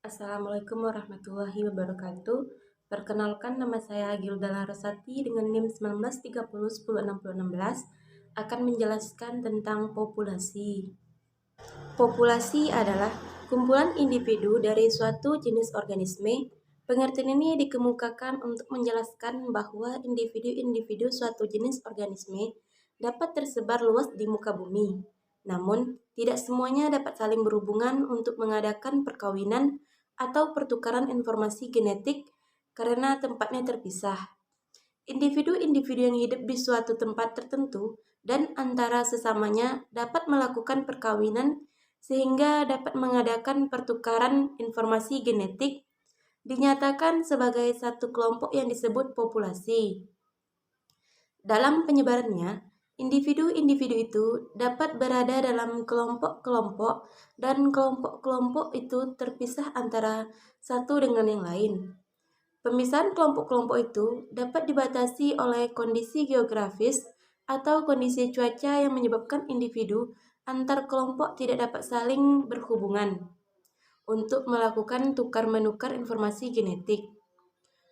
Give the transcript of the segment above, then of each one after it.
Assalamualaikum warahmatullahi wabarakatuh. Perkenalkan, nama saya Gilda Larasati dengan NIM 1930106016 akan menjelaskan tentang populasi. Populasi adalah kumpulan individu dari suatu jenis organisme. Pengertian ini dikemukakan untuk menjelaskan bahwa individu-individu suatu jenis organisme dapat tersebar luas di muka bumi. Namun, tidak semuanya dapat saling berhubungan untuk mengadakan perkawinan atau pertukaran informasi genetik karena tempatnya terpisah. Individu-individu yang hidup di suatu tempat tertentu dan antara sesamanya dapat melakukan perkawinan sehingga dapat mengadakan pertukaran informasi genetik dinyatakan sebagai satu kelompok yang disebut populasi. Dalam penyebarannya, individu-individu itu dapat berada dalam kelompok-kelompok dan kelompok-kelompok itu terpisah antara satu dengan yang lain. Pemisahan kelompok-kelompok itu dapat dibatasi oleh kondisi geografis atau kondisi cuaca yang menyebabkan individu antar kelompok tidak dapat saling berhubungan untuk melakukan tukar-menukar informasi genetik.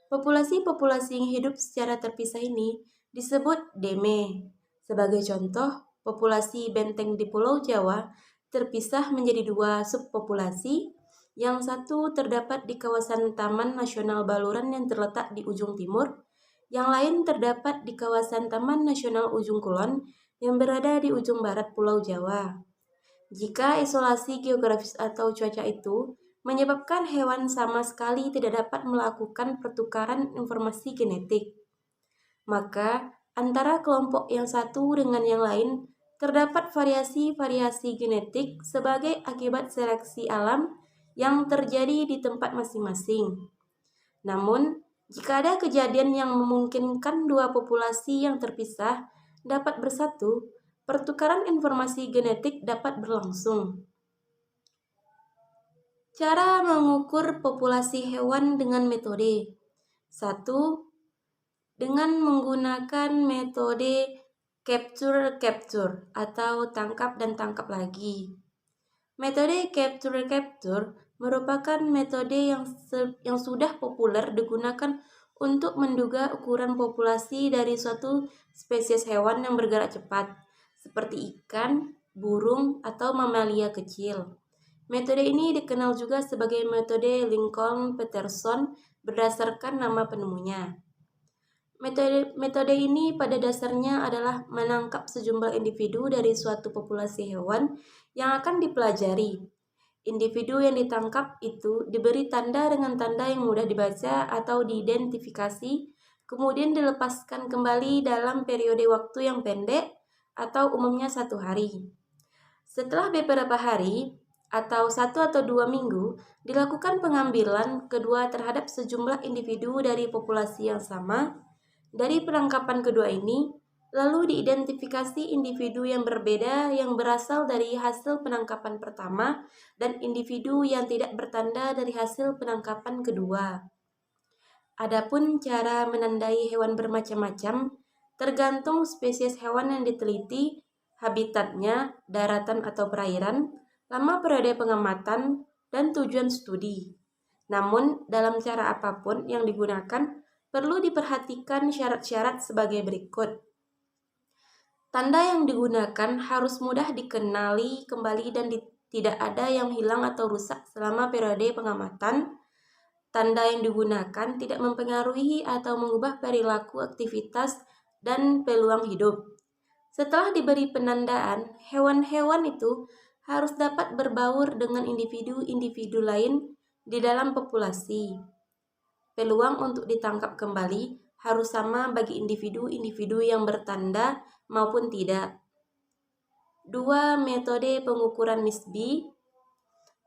Populasi-populasi yang hidup secara terpisah ini disebut deme. Sebagai contoh, populasi benteng di Pulau Jawa terpisah menjadi dua subpopulasi. Yang satu terdapat di kawasan Taman Nasional Baluran yang terletak di ujung timur, yang lain terdapat di kawasan Taman Nasional Ujung Kulon yang berada di ujung barat Pulau Jawa. Jika isolasi geografis atau cuaca itu menyebabkan hewan sama sekali tidak dapat melakukan pertukaran informasi genetik, maka antara kelompok yang satu dengan yang lain terdapat variasi-variasi genetik sebagai akibat seleksi alam yang terjadi di tempat masing-masing. Namun, jika ada kejadian yang memungkinkan dua populasi yang terpisah dapat bersatu, pertukaran informasi genetik dapat berlangsung. Cara mengukur populasi hewan dengan metode. 1. Dengan menggunakan metode capture atau tangkap dan tangkap lagi. Metode capture merupakan metode yang sudah populer digunakan untuk menduga ukuran populasi dari suatu spesies hewan yang bergerak cepat, seperti ikan, burung, atau mamalia kecil. Metode ini dikenal juga sebagai metode Lincoln-Peterson berdasarkan nama penemunya. Metode ini pada dasarnya adalah menangkap sejumlah individu dari suatu populasi hewan yang akan dipelajari. Individu yang ditangkap itu diberi tanda dengan tanda yang mudah dibaca atau diidentifikasi, kemudian dilepaskan kembali dalam periode waktu yang pendek atau umumnya 1 hari. Setelah beberapa hari atau 1 atau 2 minggu, dilakukan pengambilan kedua terhadap sejumlah individu dari populasi yang sama. Dari penangkapan kedua ini, lalu diidentifikasi individu yang berbeda yang berasal dari hasil penangkapan pertama dan individu yang tidak bertanda dari hasil penangkapan kedua. Adapun cara menandai hewan bermacam-macam tergantung spesies hewan yang diteliti, habitatnya, daratan atau perairan, lama periode pengamatan, dan tujuan studi. Namun, dalam cara apapun yang digunakan, perlu diperhatikan syarat-syarat sebagai berikut. Tanda yang digunakan harus mudah dikenali kembali dan tidak ada yang hilang atau rusak selama periode pengamatan. Tanda yang digunakan tidak mempengaruhi atau mengubah perilaku, aktivitas, dan peluang hidup. Setelah diberi penandaan, hewan-hewan itu harus dapat berbaur dengan individu-individu lain di dalam populasi. Peluang untuk ditangkap kembali harus sama bagi individu-individu yang bertanda maupun tidak. 2. Metode pengukuran nisbi.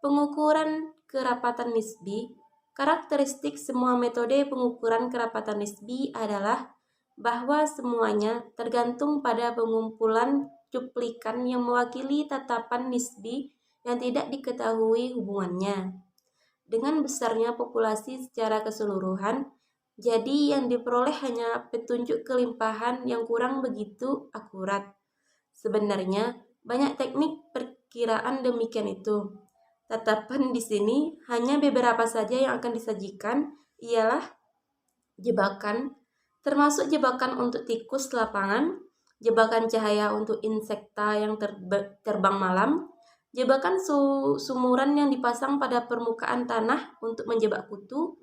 Pengukuran kerapatan nisbi. Karakteristik semua metode pengukuran kerapatan nisbi adalah bahwa semuanya tergantung pada pengumpulan cuplikan yang mewakili tatapan nisbi yang tidak diketahui hubungannya dengan besarnya populasi secara keseluruhan, jadi yang diperoleh hanya petunjuk kelimpahan yang kurang begitu akurat. Sebenarnya, banyak teknik perkiraan demikian itu. Tetapan di sini hanya beberapa saja yang akan disajikan, ialah jebakan, termasuk jebakan untuk tikus lapangan, jebakan cahaya untuk insekta yang terbang malam, jebakan sumuran yang dipasang pada permukaan tanah untuk menjebak kutu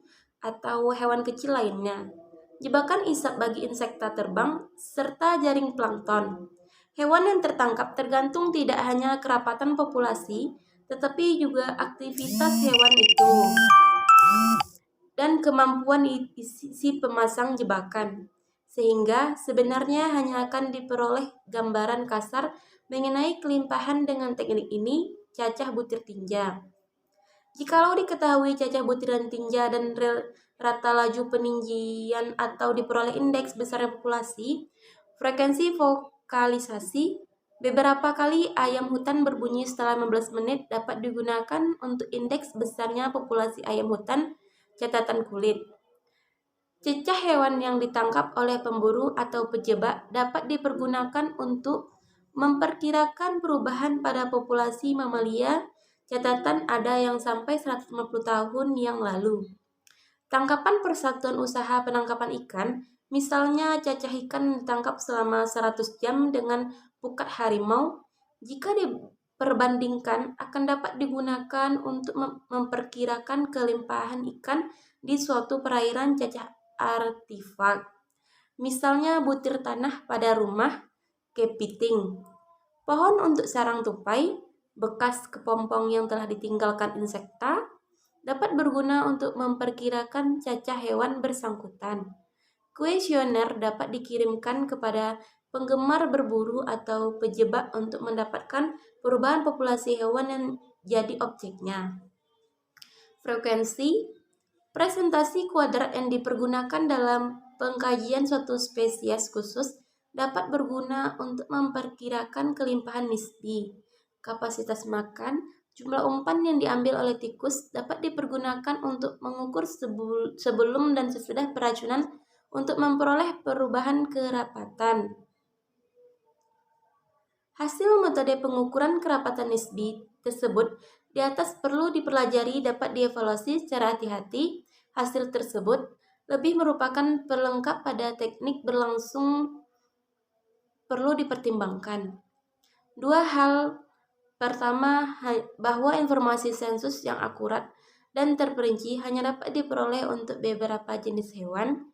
atau hewan kecil lainnya, jebakan isap bagi insekta terbang, serta jaring plankton. Hewan yang tertangkap tergantung tidak hanya kerapatan populasi, tetapi juga aktivitas hewan itu dan kemampuan si pemasang jebakan. Sehingga sebenarnya hanya akan diperoleh gambaran kasar mengenai kelimpahan dengan teknik ini, cacah butir tinja. Jikalau diketahui cacah butiran tinja dan rata laju peninggian atau diperoleh indeks besarnya populasi, frekuensi vokalisasi, beberapa kali ayam hutan berbunyi setelah 15 menit dapat digunakan untuk indeks besarnya populasi ayam hutan catatan kulit. Cecah hewan yang ditangkap oleh pemburu atau pejebak dapat dipergunakan untuk memperkirakan perubahan pada populasi mamalia. Catatan ada yang sampai 150 tahun yang lalu. Tangkapan Persatuan Usaha Penangkapan Ikan, misalnya cacah ikan ditangkap selama 100 jam dengan pukat harimau, jika diperbandingkan akan dapat digunakan untuk memperkirakan kelimpahan ikan di suatu perairan cacah artifak. Misalnya butir tanah pada rumah kepiting, pohon untuk sarang tupai, bekas kepompong yang telah ditinggalkan insekta, dapat berguna untuk memperkirakan cacah hewan bersangkutan. Kuesioner dapat dikirimkan kepada penggemar berburu atau pejebak untuk mendapatkan perubahan populasi hewan yang jadi objeknya. Frekuensi, presentasi kuadrat yang dipergunakan dalam pengkajian suatu spesies khusus dapat berguna untuk memperkirakan kelimpahan nisbi. Kapasitas makan, jumlah umpan yang diambil oleh tikus dapat dipergunakan untuk mengukur sebelum dan sesudah peracunan untuk memperoleh perubahan kerapatan. Hasil metode pengukuran kerapatan nisbi tersebut di atas perlu dipelajari, dapat dievaluasi secara hati-hati. Hasil tersebut lebih merupakan pelengkap pada teknik berlangsung perlu dipertimbangkan. Dua hal. Pertama, bahwa informasi sensus yang akurat dan terperinci hanya dapat diperoleh untuk beberapa jenis hewan.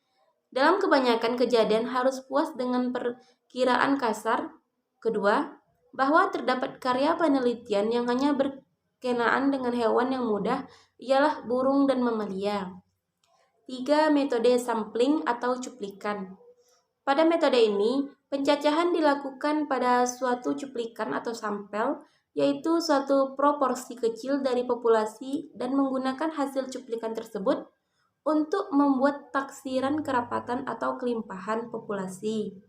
Dalam kebanyakan kejadian harus puas dengan perkiraan kasar. Kedua, bahwa terdapat karya penelitian yang hanya berkenaan dengan hewan yang mudah, ialah burung dan mamalia. 3. Metode sampling atau cuplikan. Pada metode ini, pencacahan dilakukan pada suatu cuplikan atau sampel, yaitu suatu proporsi kecil dari populasi, dan menggunakan hasil cuplikan tersebut untuk membuat taksiran kerapatan atau kelimpahan populasi.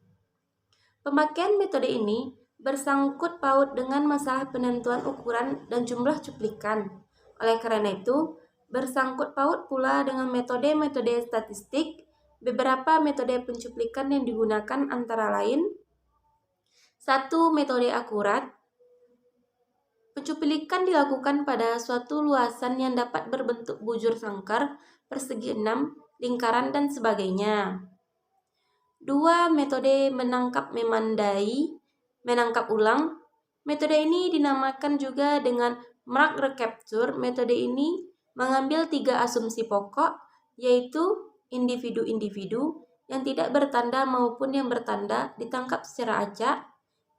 Pemakaian metode ini bersangkut paut dengan masalah penentuan ukuran dan jumlah cuplikan. Oleh karena itu, bersangkut paut pula dengan metode-metode statistik. Beberapa metode pencuplikan yang digunakan antara lain: 1. Metode akurat. Pencuplikan dilakukan pada suatu luasan yang dapat berbentuk bujur sangkar, persegi 6, lingkaran, dan sebagainya. 2. Metode menangkap memandai, menangkap ulang. Metode ini dinamakan juga dengan mark recapture. Metode ini mengambil 3 asumsi pokok, yaitu individu-individu yang tidak bertanda maupun yang bertanda ditangkap secara acak.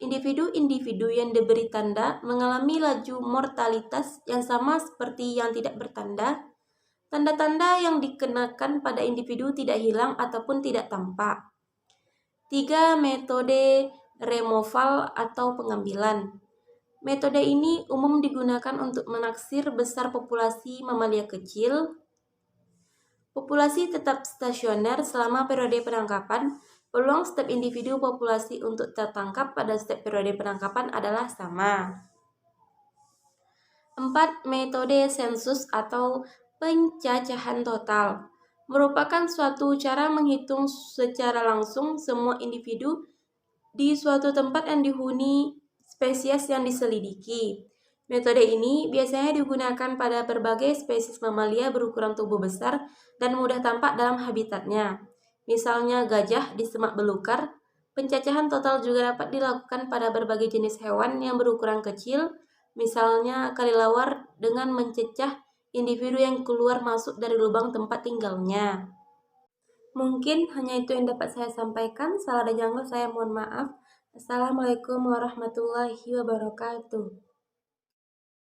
Individu-individu yang diberi tanda mengalami laju mortalitas yang sama seperti yang tidak bertanda. Tanda-tanda yang dikenakan pada individu tidak hilang ataupun tidak tampak. 3. Metode removal atau pengambilan. Metode ini umum digunakan untuk menaksir besar populasi mamalia kecil. Populasi tetap stasioner selama periode penangkapan. Peluang setiap individu populasi untuk tertangkap pada setiap periode penangkapan adalah sama. 4. Metode sensus atau pencacahan total merupakan suatu cara menghitung secara langsung semua individu di suatu tempat yang dihuni spesies yang diselidiki. Metode ini biasanya digunakan pada berbagai spesies mamalia berukuran tubuh besar dan mudah tampak dalam habitatnya. Misalnya gajah di semak belukar. Pencacahan total juga dapat dilakukan pada berbagai jenis hewan yang berukuran kecil, misalnya kelelawar dengan mencecah individu yang keluar masuk dari lubang tempat tinggalnya. Mungkin hanya itu yang dapat saya sampaikan. Salah ada janggal, saya mohon maaf. Assalamualaikum warahmatullahi wabarakatuh.